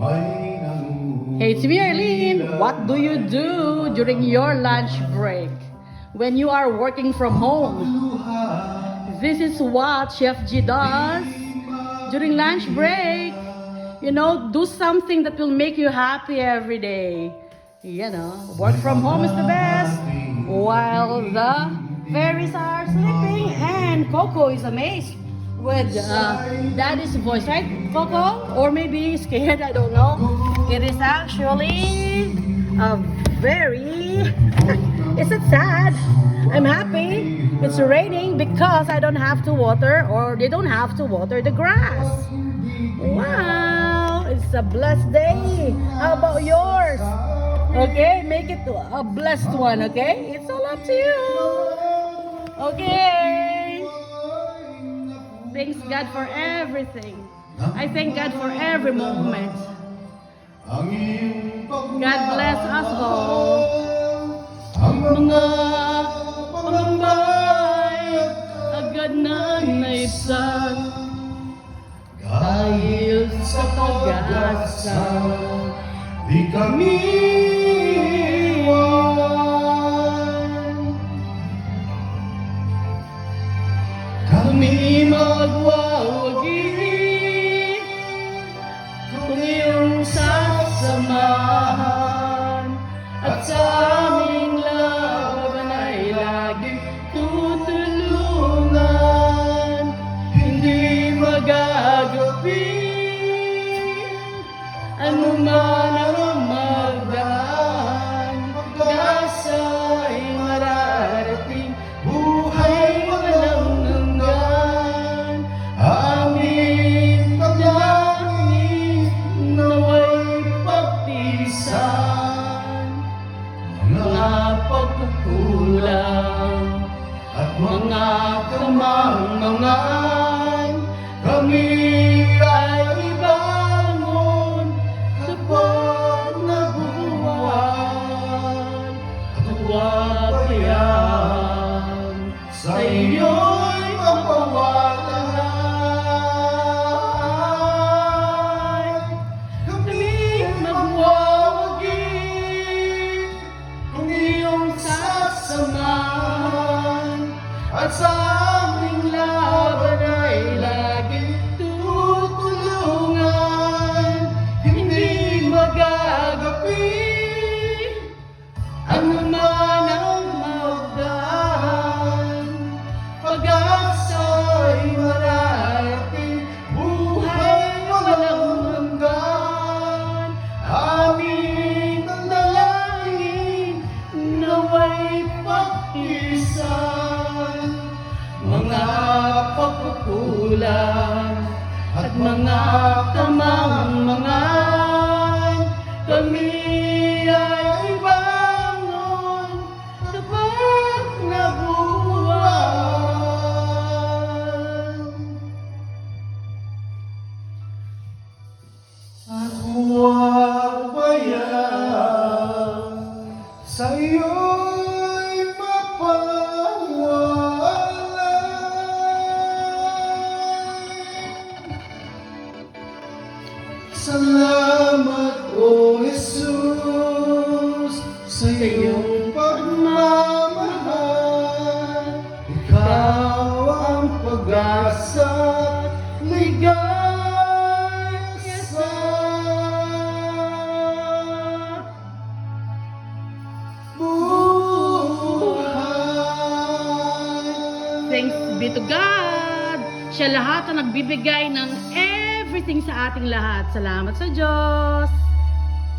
Hey, it's me, Arlene. What do you do during your lunch break when you are working from home? This is what Chef G does during lunch break. You know, do something that will make you happy every day. You know, work from home is the best while the fairies are sleeping and Coco is amazed with daddy's voice, right, Coco? Or maybe scared, I don't know. It is actually a very, is it sad? I'm happy. It's raining because I don't have to water, or they don't have to water the grass. Wow, it's a blessed day. How about yours? Okay, make it a blessed one, okay? It's all up to you. Okay. Thanks God for everything. I thank God for every moment. God bless us all. Mga pangambay, agad na naibsan dahil sa pag-asa, di kami iwan. Kami magwawagi kung iyong sasamahan, at sa aming laban ay laging tutulungan. Hindi magagapi ano man ang magdaan, pag-asa ay mararating, buhay walang hanggan. Aming dalangin naway pagtiisan mga pagkukulang at mga kamangmangan. Kami ay ibangon kapag nabubuhan, at huwag kayang sa iyo'y mapawalay. Kami magwawagi kung iyong sasamahan, at sa aming laban ay laging tutulungan. Hindi magagapi ano man ang magdaan, pag-asa ay mararating, buhay walang hanggan. Aming dalangin naway pagtiisan mga pagkukulang at mga kamangmangan. Kami ay bangon kapag nabubuhan, at huwag bayaan sa iyo'y mapawalay. Salamat, O Jesus, sa iyong pagmamahal. Ikaw ang pag-asa at ligaya sa buhay. Thanks be to God. Siya lahat ang nagbibigay ng everything sa ating lahat. Salamat sa Diyos.